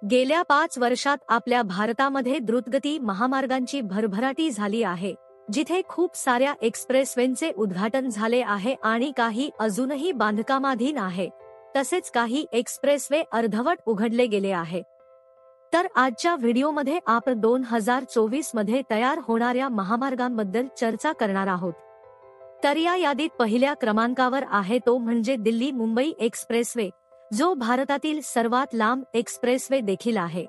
गेल्या 5 वर्षात आपल्या भारतामध्ये द्रुतगती महामार्गांची भरभराटी झाली आहे, जिथे खूप साऱ्या एक्सप्रेसवेंचे उद्घाटन झाले आहे आणि काही अजूनही बांधकामाधीन आहे, तसेच काही एक्सप्रेसवे अर्धवट उघडले गेले आहे। तर आजच्या व्हिडिओमध्ये आपण 2024 मध्ये तयार होणाऱ्या महामार्गांबद्दल चर्चा करणार आहोत। तर या यादीत पहिल्या क्रमांकावर आहे तो म्हणजे दिल्ली मुंबई एक्सप्रेसवे, जो भारतातील सर्वात लांब एक्सप्रेसवे देखील आहे।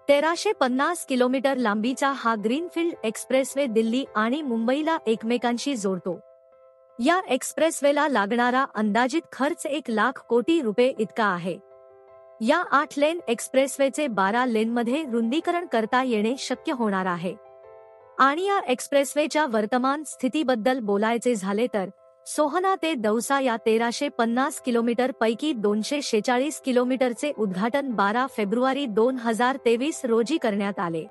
1350 किलोमीटर लांबीचा हा ग्रीनफील्ड एक्सप्रेसवे दिल्ली आणि मुंबईला एकमेकांशी जोडतो। या एक्सप्रेसवेला लागणारा अंदाजित खर्च 1 लाख कोटी रुपये इतका आहे। या 8 लेन एक्सप्रेसवेचे 12 लेनमध्ये रुंदीकरण करता येणे शक्य होणार आहे। आणि या एक्सप्रेसवेच्या वर्तमान स्थितीबद्दल बोलायचे झाले तर सोहना ते दौसा या 1350 किलोमीटर पैकी 246 किलोमीटरचे उद्घाटन 12 फेब्रुवारी 2023 रोजी करण्यात आले,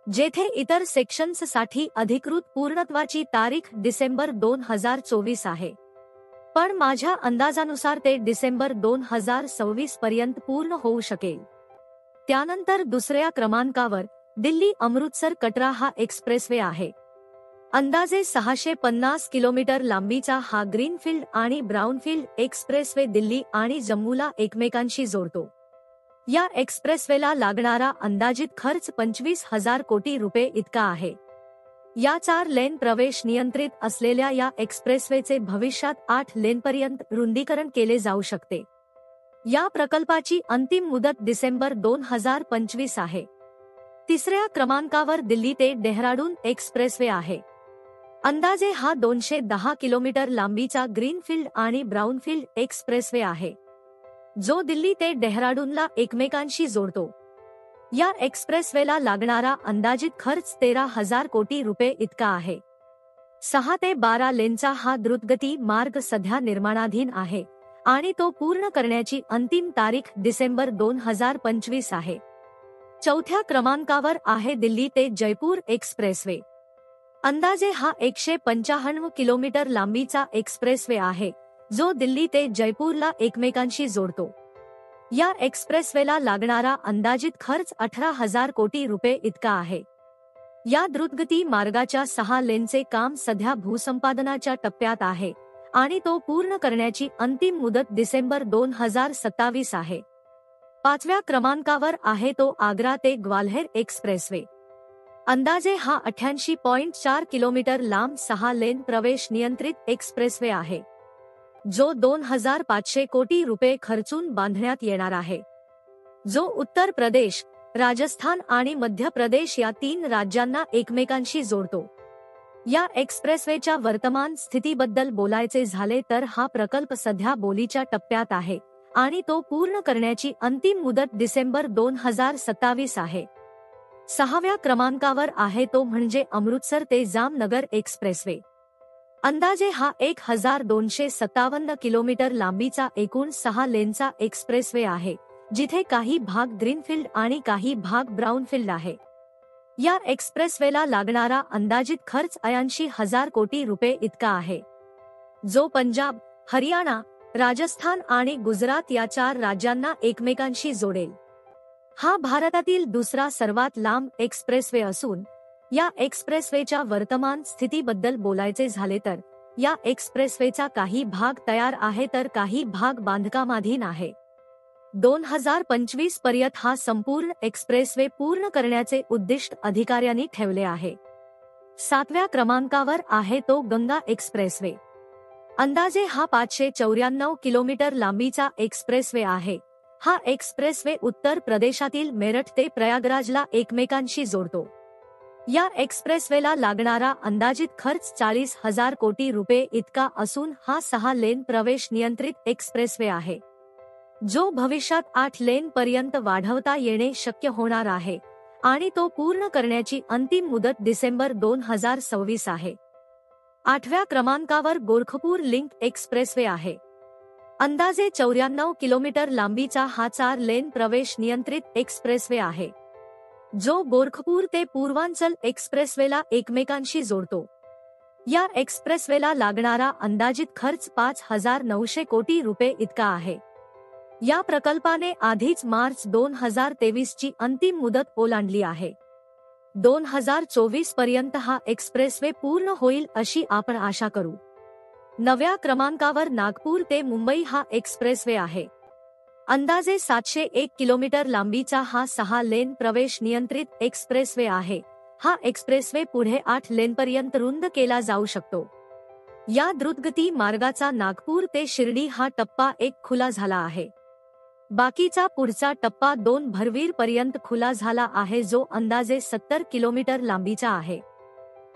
जेथे इतर सेक्शन्ससाठी अधिकृत पूर्णत्वाची तारीख डिसेंबर 2024 आहे। पण माझ्या अंदाजानुसार ते डिसेंबर 2026 पर्यंत पूर्ण होऊ शकेल। त्यानंतर दुसऱ्या क्रमांकावर दिल्ली अमृतसर कटरा हा एक्सप्रेसवे आहे। अंदाजे 650 किलोमीटर लांबीचा हा ग्रीनफील्ड आणि ब्राउनफील्ड एक्सप्रेसवे दिल्ली आणि जम्मूला एकमेकांशी जोडतो। या एक्सप्रेसवेला लागणारा अंदाजित खर्च 25,000 कोटी रुपये इतका आहे। या 4 लेन प्रवेश नियंत्रित असलेल्या या एक्सप्रेसवेचे भविष्यात 8 लेनपर्यंत रुंदीकरण केले जाऊ शकते। या प्रकल्पाची अंतिम मुदत डिसेंबर 2025 आहे। तिसऱ्या क्रमांकावर दिल्ली ते डेहराडून एक्सप्रेसवे आहे। अंदाजे हा 210 किलोमीटर लांबीचा ग्रीनफील्ड आणि ब्राउनफील्ड एक्सप्रेसवे आहे, जो दिल्ली ते डेहराडूनला एकमेकांशी जोडतो। या एक्सप्रेसवेला लागणारा अंदाजित खर्च 13,000 कोटी रुपये इतका आहे। 6 ते 12 लेनचा हा द्रुतगती मार्ग सध्या निर्माणाधीन आहे आणि तो पूर्ण करण्याची अंतिम तारीख डिसेंबर 2025 आहे। चौथ्या क्रमांकावर आहे दिल्ली ते जयपूर एक्सप्रेसवे। अंदाजे हा 195 किलोमीटर लांबीचा एक्सप्रेसवे आहे, जो दिल्ली ते जयपूरला एकमेकांशी जोडतो। या एक्सप्रेसवेला लागणारा अंदाजित खर्च 18,000 कोटी रुपये इतका आहे। या द्रुतगती मार्गाच्या 6 लेनचे काम सध्या भूसंपादनाच्या टप्प्यात आहे आणि तो पूर्ण करण्याची अंतिम मुदत डिसेंबर 2027 आहे। 5व्या क्रमांकावर आहे तो आग्रा ते ग्वाल्हेर एक्सप्रेसवे। अंदाजे हा 88.4 किलोमीटर लांब 6 लेन प्रवेश नियंत्रित एक्सप्रेसवे आहे, जो 2,500 कोटी रुपये खर्चून बांधण्यात येणार आहे, जो उत्तर प्रदेश, राजस्थान आणि मध्य प्रदेश या 3 राज्यांना एकमेकांशी जोडतो। या एक्सप्रेसवेच्या वर्तमान स्थितीबद्दल बोलायचे झाले तर हा प्रकल्प सध्या बोलीच्या टप्प्यात आहे आणि तो पूर्ण करण्याची अंतिम मुदत डिसेंबर 2027 आहे। 6व्या क्रमांकावर आहे तो म्हणजे अमृतसर ते जामनगर एक्सप्रेसवे। अंदाजे हा 1257 किलोमीटर लांबीचा एकूण 6 लेनचा एक्सप्रेसवे आहे, जिथे काही भाग ग्रीनफील्ड आणि काही भाग ब्राउनफील्ड आहे। या एक्सप्रेसवेला लागणारा अंदाजित खर्च 80,000 कोटी रुपये इतका आहे, जो पंजाब, हरियाणा, राजस्थान आणि गुजरात या 4 राज्यांना एकमेकांशी जोडेल। हा भारतातील दुसरा सर्वात लांब एक्सप्रेसवे असून या एक्सप्रेसवेच्या वर्तमान स्थितीबद्दल बोलायचे झाले तर या एक्सप्रेसवेचा काही भाग तयार आहे तर काही भाग बांधकामाधीन आहे। 2025 पर्यंत हा संपूर्ण एक्सप्रेसवे पूर्ण करण्याचे उद्दिष्ट अधिकाऱ्यांनी ठेवले आहे। 7व्या क्रमांकावर आहे तो गंगा एक्सप्रेसवे। अंदाजे हा 594 किलोमीटर लांबीचा एक्सप्रेसवे आहे। हा एक्सप्रेसवे उत्तर प्रदेशातील मेरठ ते प्रयागराजला एकमेकांशी जोडतो। या एक्सप्रेसवेला लागणारा अंदाजित खर्च 40,000 कोटी रुपये इतका असून हा 6 लेन प्रवेश नियंत्रित एक्सप्रेसवे आहे, जो भविष्यात 8 लेन पर्यंत वाढवता येणे शक्य होणार आहे आणि तो पूर्ण करण्याची अंतिम मुदत डिसेंबर 2026 आहे। 8व्या क्रमांकावर गोरखपूर लिंक एक्सप्रेसवे आहे। अंदाजे 94 किलोमीटर लांबीचा हा 4 लेन प्रवेश नियंत्रित एक्सप्रेसवे आहे, जो गोरखपूर ते पूर्वांचल एक्सप्रेसवेला एकमेकांशी जोडतो। या एक्सप्रेसवेला लागणारा अंदाजित खर्च 5,900 कोटी रुपये इतका आहे। या प्रकल्पाने आधीच मार्च 2023 ची अंतिम मुदत ओलांडली आहे. 2024 पर्यंत हा एक्सप्रेसवे पूर्ण होईल अशी आपण आशा करू. 9व्या क्रमांकावर नागपूर ते मुंबई हा एक्सप्रेसवे आहे. अंदाजे 701 किलोमीटर लांबीचा हा 6 लेन प्रवेश नियंत्रित एक्सप्रेसवे आहे. हा एक्सप्रेसवे पुढे 8 लेनपर्यंत रुंद केला जाऊ शकतो. या द्रुतगती मार्गाचा नागपूर ते शिर्डी हा टप्पा 1 खुला झाला आहे. बाकीचा पुढचा टप्पा 2 भरवीर पर्यंत खुला झाला आहे, जो अंदाजे 70 किलोमीटर लांबीचा आहे.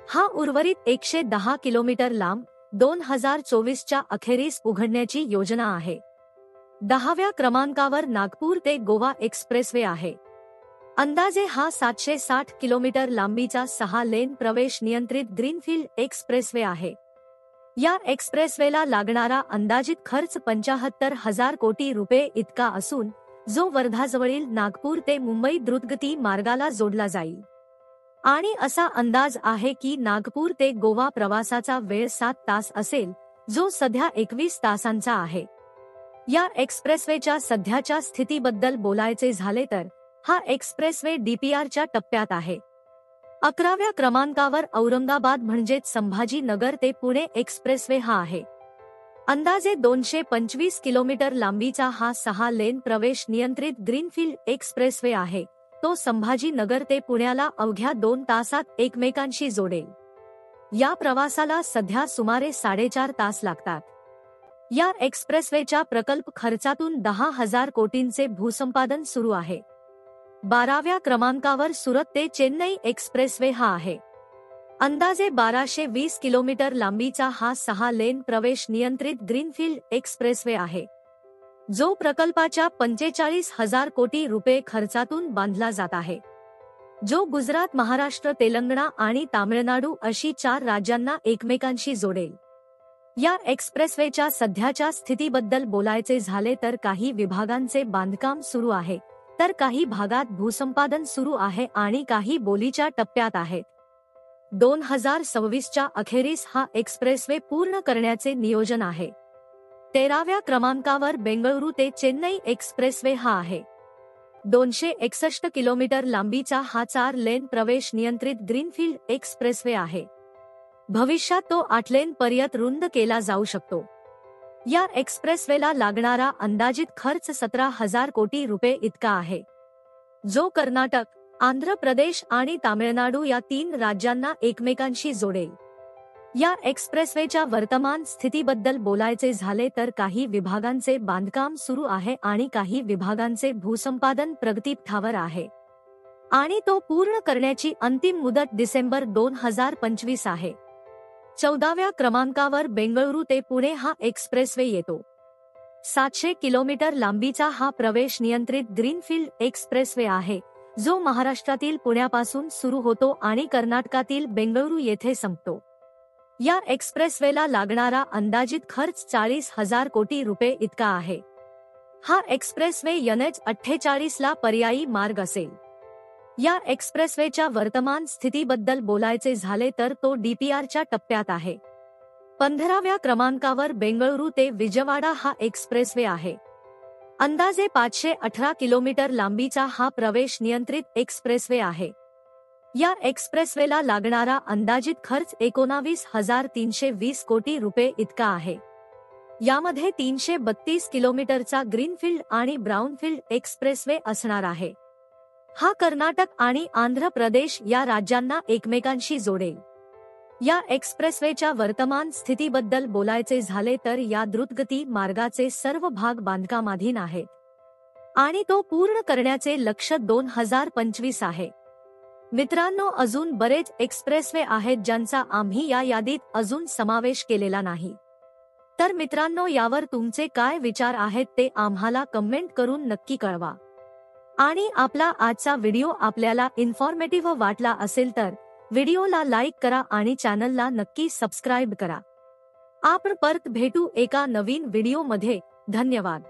हा उर्वरित 110 किलोमीटर लांब 2024 च्या अखेरीस उघडण्याची योजना आहे. 10व्या क्रमांकावर नागपूर ते गोवा एक्सप्रेसवे आहे. अंदाजे हा 760 किलोमीटर लांबीचा 6 लेन प्रवेश नियंत्रित ग्रीनफील्ड एक्सप्रेसवे आहे. या एक्सप्रेसवेला लागणारा अंदाजित खर्च 75,000 कोटी रुपये इतका असून जो वर्धाजवळील नागपूर ते मुंबई द्रुतगती मार्गाला जोडला जाईल. आणि असा अंदाज आहे की नागपूर ते गोवा प्रवासाचा वेळ 7 तास असेल, जो सध्या 21 तासांचा आहे. या एक्सप्रेसवेच्या सध्याच्या स्थितीबद्दल बोलायचे झाले तर हा एक्सप्रेसवे डीपीआरच्या टप्प्यात आहे. 11व्या क्रमांकावर औरंगाबाद म्हणजेच संभाजी नगर ते पुणे एक्सप्रेसवे हा आहे. अंदाजे 225 किलोमीटर लांबीचा हा 6 लेन प्रवेश नियंत्रित ग्रीनफील्ड एक्सप्रेसवे आहे. तो संभाजी नगर ते पुण्याला अवघ्या 2 तासात एकमेकांशी जोडेल. या प्रवासाला सध्या सुमारे 4.5 तास लागतात. या एक्सप्रेसवेच्या प्रकल्प खर्चातून 10,000 कोटींचे भूसंपादन सुरू आहे. 12व्या क्रमांकावर सुरत ते चेन्नई एक्सप्रेसवे हा आहे. अंदाजे 1220 किलोमीटर लांबीचा हा 6 लेन प्रवेश नियंत्रित ग्रीनफील्ड एक्सप्रेसवे आहे, जो प्रकल्पाच्या 45,000 कोटी रुपये खर्चातून बांधला जात आहे, जो गुजरात, महाराष्ट्र, तेलंगणा आणि तामिळनाडू अशी 4 राज्यांना एकमेकांशी जोडेल. या एक्सप्रेसवेच्या सध्याच्या स्थितीबद्दल बोलायचे झाले तर काही विभागांचे बांधकाम सुरू आहे, तर काही भागात भूसंपादन सुरू आहे आणि काही बोलीच्या टप्प्यात आहेत. 2026 च्या अखेरीस हा एक्सप्रेसवे पूर्ण करण्याचे नियोजन आहे. 13व्या क्रमांकावर बेंगळुरू ते चेन्नई एक्सप्रेसवे हा आहे. 261 किलोमीटर लांबीचा हा 4 लेन प्रवेश नियंत्रित ग्रीनफील्ड एक्सप्रेसवे आहे. भविष्यात तो 8 लेन पर्यंत रुंद केला जाऊ शकतो. या एक्सप्रेसवेला लागणारा अंदाजित खर्च 17,000 कोटी रुपये इतका आहे, जो कर्नाटक, आंध्र प्रदेश आणि तामिळनाडू या 3 राज्यांना एकमेकांशी जोडेल. या एक्सप्रेसवेच्या वर्तमान स्थितीबद्दल बोलायचे झाले तर काही विभागांचे बांधकाम सुरू आहे आणि काही विभागांचे भूसंपादन प्रगतीपथावर आहे आणि तो पूर्ण करण्याची अंतिम मुदत डिसेंबर 2025 आहे. 14व्या क्रमांकावर बेंगळुरू ते पुणे हा एक्सप्रेसवे येतो. 700 किलोमीटर लांबीचा हा प्रवेश नियंत्रित ग्रीनफील्ड एक्सप्रेसवे आहे, जो महाराष्ट्रातील पुण्यापासून सुरू होतो आणि कर्नाटकातील बेंगळुरू येथे संपतो. या एक्सप्रेसवेला लागणारा अंदाजित खर्च 40,000 कोटी रुपये इतका आहे. हा एक्सप्रेसवे NH48 ला पर्यायी मार्ग असेल. या एक्सप्रेसवेच्या वर्तमान स्थितीबद्दल बोलायचे झाले तर तो डीपीआरच्या टप्प्यात आहे. 15व्या क्रमांकावर बेंगळुरू ते विजयवाडा हा एक्सप्रेसवे आहे. अंदाजे 518 किलोमीटर लांबीचा हा प्रवेश नियंत्रित एक्सप्रेसवे आहे. या एक्सप्रेसवेला लागणारा अंदाजित खर्च 19,320 कोटी रुपये इतका आहे. यामध्ये 332 किलोमीटरचा ग्रीनफील्ड आणि ब्राउनफील्ड एक्सप्रेसवे असणार आहे. हा कर्नाटक आणि आंध्र प्रदेश या राज्यांना एकमेकांशी जोडेल. या एक्सप्रेसवेच्या वर्तमान स्थितीबद्दल बोलायचे झाले तर या द्रुतगती मार्गाचे सर्व भाग बांधकामाधीन आहेत आणि तो पूर्ण करण्याचे लक्ष्य 2025 आहे. मित्रांनो, अजून बरेच एक्सप्रेसवे आहेत ज्यांचा आम्ही या यादीत अजून समावेश केलेला नाही. तर मित्रांनो, यावर तुमचे काय विचार आहेत ते आम्हाला कमेंट करून नक्की कळवा. आणि आपला आजचा व्हिडिओ आपल्याला इन्फॉर्मेटिव्ह वाटला असेल तर व्हिडिओला लाईक करा आणि चॅनलला नक्की सबस्क्राईब करा. आपण परत भेटू एका नवीन व्हिडिओमध्ये. धन्यवाद.